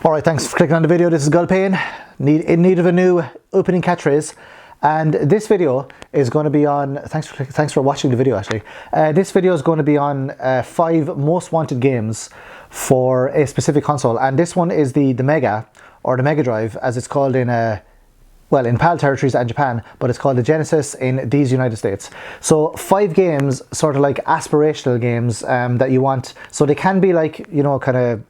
Alright, thanks for clicking on the video. This is Gulpain, in need of a new opening catchphrase. And this video is going to be on, thanks for watching the video actually. This video is going to be on 5 most wanted games for a specific console. And this one is the Mega, or the Mega Drive, as it's called in well, in PAL territories and Japan, but it's called the Genesis in these United States. So 5 games, sort of like aspirational games that you want. So they can be like, you know, kind of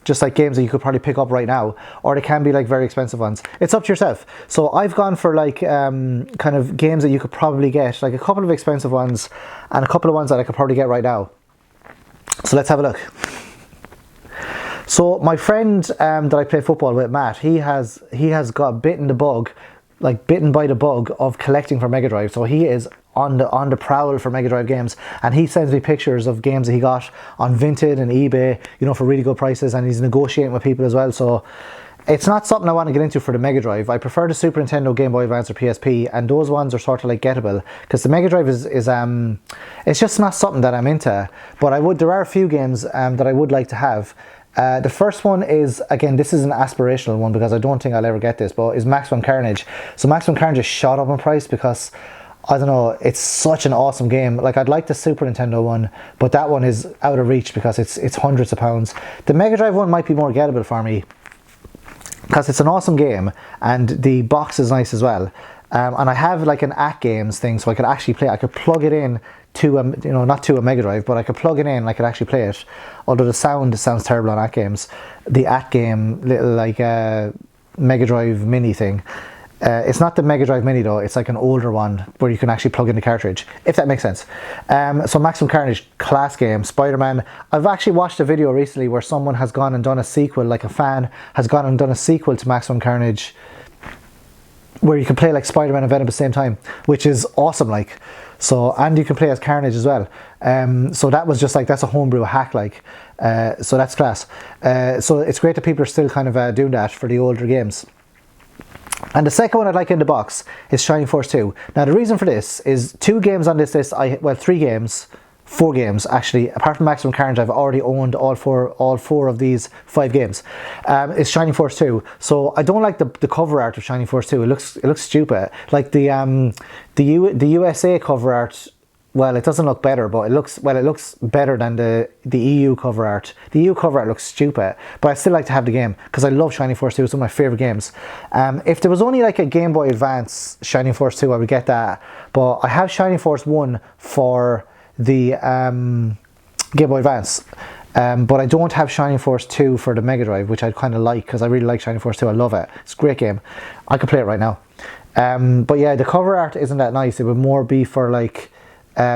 just like games that you could probably pick up right now, or they can be like very expensive ones. It's up to yourself. So I've gone for like kind of games that you could probably get, like a couple of expensive ones and a couple of ones that I could probably get right now. So let's have a look. So my friend that I play football with, Matt, he has got bitten by the bug of collecting for Mega Drive. So he is on the prowl for Mega Drive games, and he sends me pictures of games that he got on Vinted and eBay, you know, for really good prices, and he's negotiating with people as well. So it's not something I want to get into for the Mega Drive. I prefer the Super Nintendo, Game Boy Advance or PSP, and those ones are sort of like gettable, because the Mega Drive is it's just not something that I'm into. But there are a few games that I would like to have. The first one is, again, this is an aspirational one because I don't think I'll ever get this, but is Maximum Carnage. So Maximum Carnage is shot up in price because, I don't know, it's such an awesome game. Like, I'd like the Super Nintendo one, but that one is out of reach because it's hundreds of pounds. The Mega Drive one might be more gettable for me because it's an awesome game and the box is nice as well. And I have like an @Games thing, so I could actually play. I could plug it in to you know, not to a Mega Drive, but I could plug it in and I could actually play it. Although the sound sounds terrible on @Games. The @Game little like Mega Drive Mini thing. It's not the Mega Drive Mini though. It's like an older one where you can actually plug in the cartridge, if that makes sense. So Maximum Carnage, class game. Spider-Man. I've actually watched a video recently where someone has gone and done a sequel, like a fan has gone and done a sequel to Maximum Carnage, where you can play like Spider-Man and Venom at the same time, which is awesome. Like, so, and you can play as Carnage as well. So that was just like, that's a homebrew hack, like, so that's class. So it's great that people are still kind of doing that for the older games. And the second one I'd like in the box is Shining Force 2. Now the reason for this is 2 games on this list, well, 3 games, 4 games actually, apart from Maximum Carnage. I've already owned all four of these 5 games. It's Shining Force 2. So I don't like the cover art of Shining Force 2. It looks stupid. Like the USA cover art, well, it doesn't look better, but it looks better than the EU cover art. The EU cover art looks stupid, but I still like to have the game because I love Shining Force 2. It's one of my favorite games. If there was only like a Game Boy Advance Shining Force 2, I would get that. But I have Shining Force 1 for the Game Boy Advance. But I don't have Shining Force 2 for the Mega Drive, which I'd kind of like because I really like Shining Force 2. I love it. It's a great game. I could play it right now. But yeah, the cover art isn't that nice. It would more be for like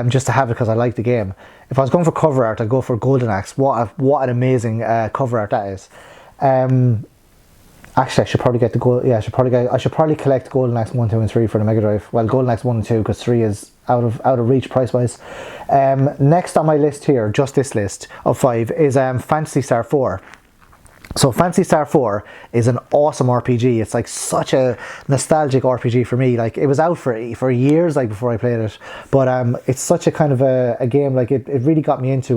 just to have it because I like the game. If I was going for cover art, I'd go for Golden Axe. What an amazing cover art that is. Actually, I should probably get the gold. Yeah, I should probably collect Golden Axe 1, 2, and 3 for the Mega Drive. Well, Golden Axe 1 and 2 because 3 is out of reach price wise. Next on my list here, just this list of 5, is Phantasy Star 4. So Phantasy Star 4 is an awesome RPG. It's like such a nostalgic RPG for me. Like, it was out for years, like, before I played it. But it's such a kind of a game. Like, it really got me into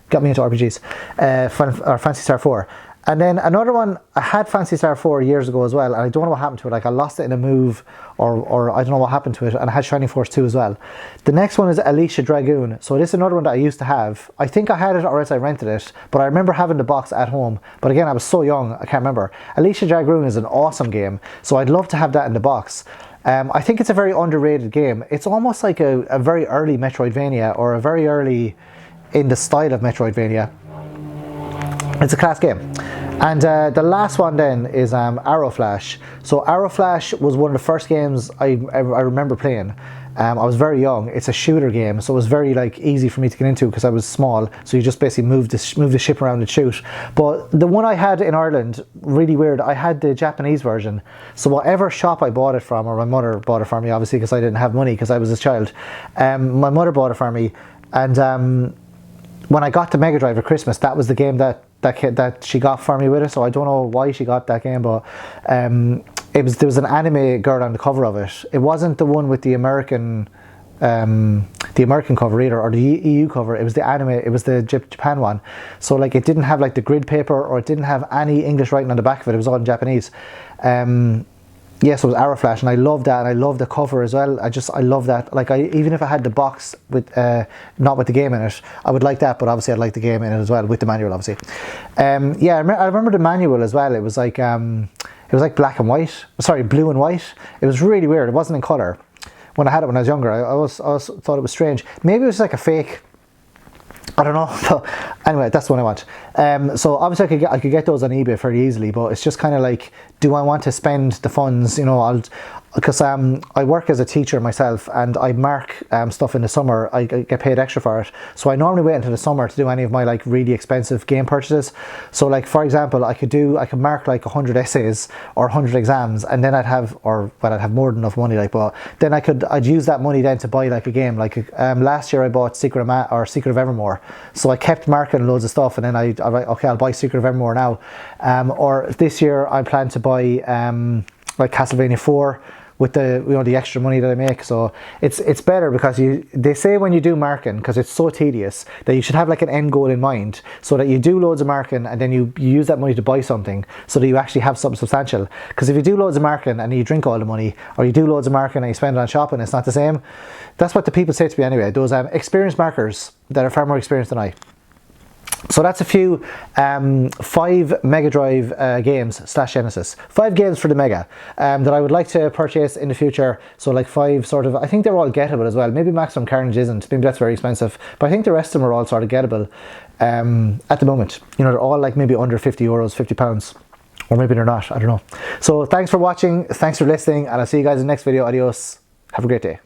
RPGs. Or Phantasy Star 4. And then another one, I had Phantasy Star 4 years ago as well, and I don't know what happened to it. Like, I lost it in a move, or I don't know what happened to it, and I had Shining Force 2 as well. The next one is Alicia Dragoon. So this is another one that I used to have. I think I had it, or else I rented it, but I remember having the box at home. But again, I was so young, I can't remember. Alicia Dragoon is an awesome game, so I'd love to have that in the box. I think it's a very underrated game. It's almost like a very early Metroidvania, or a very early in the style of Metroidvania. It's a class game. And the last one then is Arrow Flash. So Arrow Flash was one of the first games I remember playing. I was very young. It's a shooter game, so it was very like easy for me to get into because I was small. So you just basically move the ship around and shoot. But the one I had in Ireland, really weird, I had the Japanese version. So whatever shop I bought it from, or my mother bought it for me, obviously, because I didn't have money because I was a child. My mother bought it for me, and when I got the Mega Drive at Christmas, that was the game that she got for me with it. So I don't know why she got that game, but there was an anime girl on the cover of it. It wasn't the one with the American the American cover either, or the EU cover. It was the anime, it was the Japan one. So like it didn't have like the grid paper, or it didn't have any English writing on the back of it. It was all in Japanese. Yeah, so it was Arrowflash, and I loved that, and I loved the cover as well. I love that. Like, even if I had the box with not with the game in it, I would like that. But obviously, I'd like the game in it as well, with the manual, obviously. Yeah, I remember the manual as well. It was like black and white. Sorry, blue and white. It was really weird. It wasn't in color. When I had it when I was younger, I always thought it was strange. Maybe it was like a fake. I don't know. So anyway, that's the one I want. So obviously I could get those on eBay fairly easily, but it's just kind of like, do I want to spend the funds? You know, because I work as a teacher myself, and I mark stuff in the summer. I get paid extra for it, so I normally wait until the summer to do any of my like really expensive game purchases. So like, for example, I could mark like 100 essays or 100 exams, and then I'd have more than enough money. Like, but then I'd use that money then to buy like a game. Like last year I bought Secret of Evermore, so I kept marking loads of stuff, and then I'll buy Secret of Evermore now. Or this year I plan to buy like Castlevania 4 with the extra money that I make. So it's better, because they say when you do marking, because it's so tedious, that you should have like an end goal in mind, so that you do loads of marking and then you use that money to buy something, so that you actually have something substantial. Because if you do loads of marking and you drink all the money, or you do loads of marking and you spend it on shopping, it's not the same. That's what the people say to me anyway, those experienced markers that are far more experienced than I. So that's a few 5 Mega Drive games / Genesis. 5 games for the Mega that I would like to purchase in the future. So like 5 sort of, I think they're all gettable as well. Maybe Maximum Carnage isn't, maybe that's very expensive. But I think the rest of them are all sort of gettable at the moment. You know, they're all like maybe under €50, £50. Or maybe they're not, I don't know. So thanks for watching, thanks for listening, and I'll see you guys in the next video. Adios, have a great day.